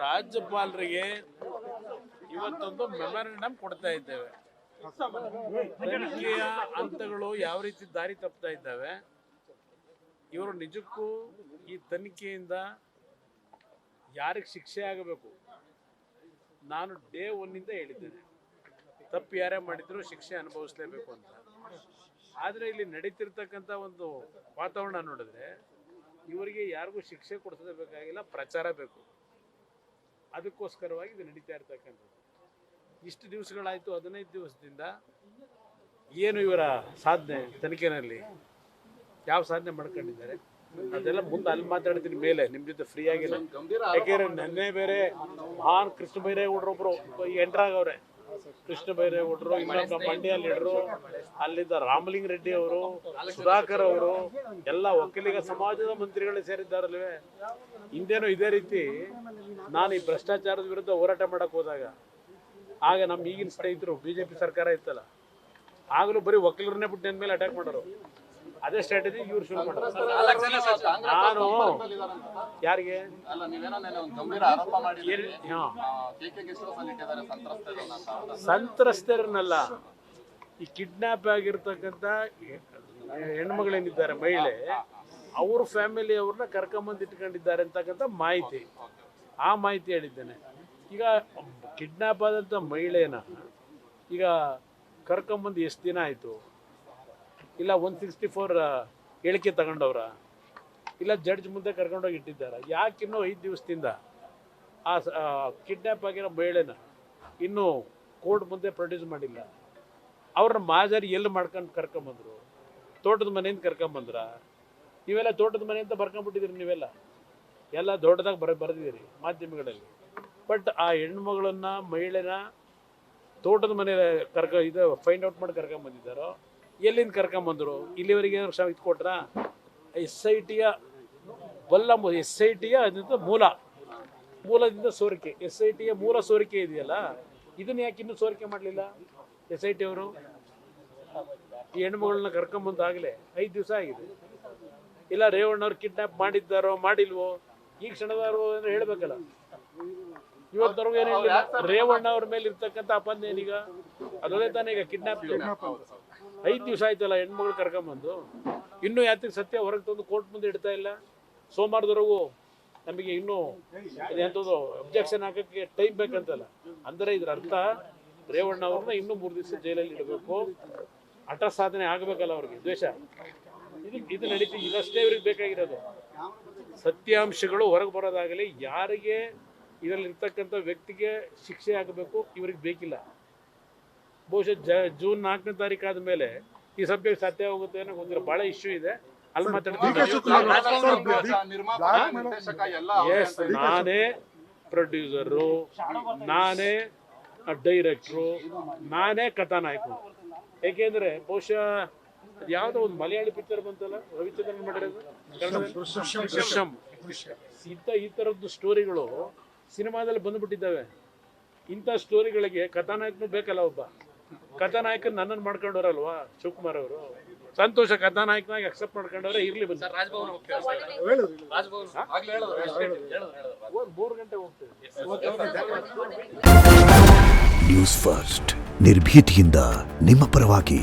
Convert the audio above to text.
ರಾಜ್ಯಪಾಲರಿಗೆ ಇವತ್ತೊಂದು ಮೆಮೊರಂಡಮ್ ಕೊಡ್ತಾ ಇದ್ದೇವೆ. ತನಿಖೆಯ ಹಂತಗಳು ಯಾವ ರೀತಿ ದಾರಿ ತಪ್ತಾ ಇದ್ದಾವೆ, ಇವರು ನಿಜಕ್ಕೂ ಈ ತನಿಖೆಯಿಂದ ಯಾರಿಗೆ ಶಿಕ್ಷೆ ಆಗಬೇಕು, ನಾನು ಡೇ ಒನ್ನಿಂದ ಹೇಳಿದ್ದೇನೆ, ತಪ್ಪು ಯಾರೇ ಮಾಡಿದ್ರು ಶಿಕ್ಷೆ ಅನುಭವಿಸಲೇಬೇಕು ಅಂತ. ಆದರೆ ಇಲ್ಲಿ ನಡೀತಿರ್ತಕ್ಕಂಥ ಒಂದು ವಾತಾವರಣ ನೋಡಿದ್ರೆ ಇವರಿಗೆ ಯಾರಿಗೂ ಶಿಕ್ಷೆ ಕೊಡಿಸೋದೇ ಬೇಕಾಗಿಲ್ಲ, ಪ್ರಚಾರ ಬೇಕು. ಅದಕ್ಕೋಸ್ಕರವಾಗಿ ಇದು ನಡೀತಾ ಇರ್ತಕ್ಕಂಥದ್ದು. ಇಷ್ಟು ದಿವಸಗಳಾಯಿತು, 15 ದಿವಸದಿಂದ ಏನು ಇವರ ಸಾಧನೆ ತನಿಖೆಯಲ್ಲಿ ಯಾವ ಸಾಧನೆ ಮಾಡ್ಕೊಂಡಿದ್ದಾರೆ ಅದೆಲ್ಲ ಮುಂದೆ ಅಲ್ಲಿ ಮಾತಾಡ್ತೀನಿ ಮೇಲೆ ನಿಮ್ಮ ಜೊತೆ ಫ್ರೀ ಆಗಿಲ್ಲ. ಯಾಕೆಂದ್ರೆ ನೆನ್ನೆ ಬೇರೆ ಮಹಾನ್ ಕೃಷ್ಣ ಬೈರೇಗೌಡರೊಬ್ಬರು ಎಂಟ್ರಾಗವ್ರೆ. ಕೃಷ್ಣ ಬೈರೇಗೌಡರು, ಇನ್ನೊಬ್ಬ ಮಂಡ್ಯ ಲೀಡರು, ಅಲ್ಲಿದ್ದ ರಾಮಲಿಂಗ ರೆಡ್ಡಿ ಅವರು, ಸುಧಾಕರ್ ಅವರು ಎಲ್ಲ ಒಕ್ಕಲಿಗ ಸಮಾಜದ ಮಂತ್ರಿಗಳೇ ಸೇರಿದ್ದಾರಲ್ವೇ. ಹಿಂದೇನೋ ಇದೇ ರೀತಿ ನಾನು ಈ ಭ್ರಷ್ಟಾಚಾರದ ವಿರುದ್ಧ ಹೋರಾಟ ಮಾಡಕ್ ಹೋದಾಗ ಆಗ ನಮ್ಮ ಈಗಿನ ಸ್ನೇಹಿತರು BJP ಸರ್ಕಾರ ಇತ್ತಲ್ಲ, ಆಗಲೂ ಬರೀ ಒಕ್ಕಲಿಗರನ್ನೇ ಬಿಟ್ಟು ನನ್ನ ಮೇಲೆ ಅಟ್ಯಾಕ್ ಮಾಡೋರು. ಅದೇ ಸ್ಟ್ರಾಟಜಿ ಇವ್ರು ಶುರು ಮಾಡೋರು. ನಾನು ಯಾರಿಗೆ ಸಂತ್ರಸ್ತರನ್ನಲ್ಲ, ಈ ಕಿಡ್ನಾಪ್ ಆಗಿರ್ತಕ್ಕಂಥ ಹೆಣ್ಮಗಳೇನಿದ್ದಾರೆ ಮಹಿಳೆ, ಅವ್ರ ಫ್ಯಾಮಿಲಿ ಅವ್ರನ್ನ ಕರ್ಕೊಂಬಂದು ಇಟ್ಕೊಂಡಿದ್ದಾರೆ ಅಂತಕ್ಕಂಥ ಮಾಹಿತಿ, ಆ ಮಾಹಿತಿ ಹೇಳಿದ್ದೇನೆ. ಈಗ ಕಿಡ್ನಾಪ್ ಆದಂಥ ಮಹಿಳೆನ ಈಗ ಕರ್ಕೊಂಬಂದು ಎಷ್ಟು ದಿನ ಆಯಿತು? ಇಲ್ಲ 164 ಹೇಳಿಕೆ ತಗೊಂಡವ್ರ, ಇಲ್ಲ ಜಡ್ಜ್ ಮುಂದೆ ಕರ್ಕೊಂಡೋಗಿ ಇಟ್ಟಿದ್ದಾರೆ. ಯಾಕೆ ಇನ್ನೂ 5 ದಿವಸದಿಂದ ಆ ಕಿಡ್ನಾಪ್ ಆಗಿರೋ ಮಹಿಳೆನ ಇನ್ನೂ ಕೋರ್ಟ್ ಮುಂದೆ ಪ್ರೊಡ್ಯೂಸ್ ಮಾಡಿಲ್ಲ? ಅವ್ರನ್ನ ಮಾಜಾರಿ ಎಲ್ಲಿ ಮಾಡ್ಕೊಂಡು ಕರ್ಕೊಂಬಂದರು? ತೋಟದ ಮನೆಯಿಂದ ಕರ್ಕೊಂಬಂದ್ರ? ನೀವೆಲ್ಲ ತೋಟದ ಮನೆ ಅಂತ ಬರ್ಕೊಂಡ್ಬಿಟ್ಟಿದ್ದೀರಿ, ನೀವೆಲ್ಲ ಎಲ್ಲ ದೊಡ್ಡದಾಗಿ ಬರೆದಿದ್ದೀರಿ ಮಾಧ್ಯಮಗಳಲ್ಲಿ. ಬಟ್ ಆ ಹೆಣ್ಮಗಳನ್ನ ಮಹಿಳೆನ ತೋಟದ ಮನೆ ಇದು ಫೈಂಡ್ ಔಟ್ ಮಾಡಿ ಕರ್ಕೊಂಬಂದಿದ್ದಾರೋ, ಎಲ್ಲಿಂದ ಕರ್ಕೊಂಬಂದರು? ಇಲ್ಲಿವರೆಗೆ ಇದು ಕೊಟ್ರ? SITಯ ಅದಂತ ಮೂಲದಿಂದ ಸೋರಿಕೆ, SITಯ ಮೂಲ ಸೋರಿಕೆ ಇದೆಯಲ್ಲ, ಇದನ್ನ ಯಾಕೆ ಇನ್ನೂ ಸೋರಿಕೆ ಮಾಡಲಿಲ್ಲ SIT ಅವರು? ಈ ಹೆಣ್ಮಗಳನ್ನ ಕರ್ಕೊಂಬಂದಾಗಲೇ 5 ದಿವಸ ಆಗಿದೆ. ಇಲ್ಲ ರೇವಣ್ಣವ್ರು ಕಿಡ್ನಾಪ್ ಮಾಡಿದ್ದಾರೋ ಮಾಡಿಲ್ವೋ ಈ ಕ್ಷಣದವರು ಅಂದ್ರೆ ಹೇಳ್ಬೇಕಲ್ಲ. ಇವತ್ತವರೆಗೂ ಏನು ಹೇಳಿಲ್ಲ. ರೇವಣ್ಣ ಅವ್ರ ಮೇಲೆ ಇರ್ತಕ್ಕಂಥ ಅಪಂದ ಏನೀಗ? ಅದೊಂದೇ ತಾನೇ ಈಗ ಕಿಡ್ನಾಪ್. 5 ದಿವಸ ಆಯ್ತಲ್ಲ ಹೆಣ್ಮಗಳು ಕರ್ಕೊಂಬಂದು, ಇನ್ನೂ ಯಾತಿಗೆ ಸತ್ಯ ಹೊರಗೆ ತಂದು ಕೋರ್ಟ್ ಮುಂದೆ ಇಡ್ತಾ ಇಲ್ಲ? ಸೋಮವಾರದವರೆಗೂ ನಮಗೆ ಇನ್ನೂ ಎಂಥದ್ದು ಅಬ್ಜೆಕ್ಷನ್ ಹಾಕೋಕ್ಕೆ ಟೈಮ್ ಬೇಕಂತಲ್ಲ. ಅಂದರೆ ಇದ್ರ ಅರ್ಥ ರೇವಣ್ಣ ಅವ್ರನ್ನ ಇನ್ನೂ 3 ದಿವಸ ಜೈಲಲ್ಲಿ ಇಡಬೇಕು, ಹಠ ಸಾಧನೆ ಆಗಬೇಕಲ್ಲ ಅವ್ರಿಗೆ, ದ್ವೇಷ. ಇದು ನಡೀತಿ. ಇದಷ್ಟೇ ಇವ್ರಿಗೆ ಬೇಕಾಗಿರೋದು. ಸತ್ಯಾಂಶಗಳು ಹೊರಗೆ ಬರೋದಾಗಲಿ, ಯಾರಿಗೆ ಇದರಲ್ಲಿ ಇರ್ತಕ್ಕಂಥ ವ್ಯಕ್ತಿಗೆ ಶಿಕ್ಷೆ ಆಗಬೇಕು ಇವ್ರಿಗೆ ಬೇಕಿಲ್ಲ. ಬಹುಶಃ ಜೂನ್ 4ನೇ ತಾರೀಕು ಆದಮೇಲೆ ಈ ಸಬ್ಜೆಕ್ಟ್ ಸತ್ಯ ಹೋಗುತ್ತೆ ಅನ್ನೋ ಗೊತ್ತಿರೋ ಭಾಳ ಇಶ್ಯೂ ಇದೆ. ಅಲ್ಲಿ ಎಸ್, ನಾನೇ ಪ್ರೊಡ್ಯೂಸರು, ನಾನೇ ಡೈರೆಕ್ಟ್ರು, ನಾನೇ ಕಥಾನಾಯಕರು. ಏಕೆಂದರೆ ಬಹುಶಃ ಯಾವುದೋ ಒಂದು ಮಲಯಾಳಿ ಪಿಕ್ಚರ್ ಬಂತಲ್ಲ, ರವಿಚಂದ್ರನ್ ಮಾಡಿರೋದು ದೃಶ್ಯಂ, ಈ ಥರದ್ದು ಸ್ಟೋರಿಗಳು ಸಿನಿಮಾದಲ್ಲಿ ಬಂದುಬಿಟ್ಟಿದ್ದಾವೆ. ಇಂಥ ಸ್ಟೋರಿಗಳಿಗೆ ಕಥಾನಾಯಕನು ಬೇಕಲ್ಲ. ಒಬ್ಬ ಕಥಾನಾಯಕನ ನನ್ನನ್ನು ಮಾಡ್ಕೊಂಡವ್ರಲ್ವಾ ಶಿವಕುಮಾರ್ ಅವರು. ಸಂತೋಷ, ಕಥಾನಾಯಕನಾಗಿ ಅಕ್ಸೆಪ್ಟ್ ಮಾಡ್ಕೊಂಡವ್ರೆ, ಇರ್ಲಿ ಬಂದು 3 ಗಂಟೆ ಹೋಗ್ತೇವೆ. ನ್ಯೂಸ್ ಫಸ್ಟ್, ನಿರ್ಭೀತಿಯಿಂದ ನಿಮ್ಮ ಪರವಾಗಿ.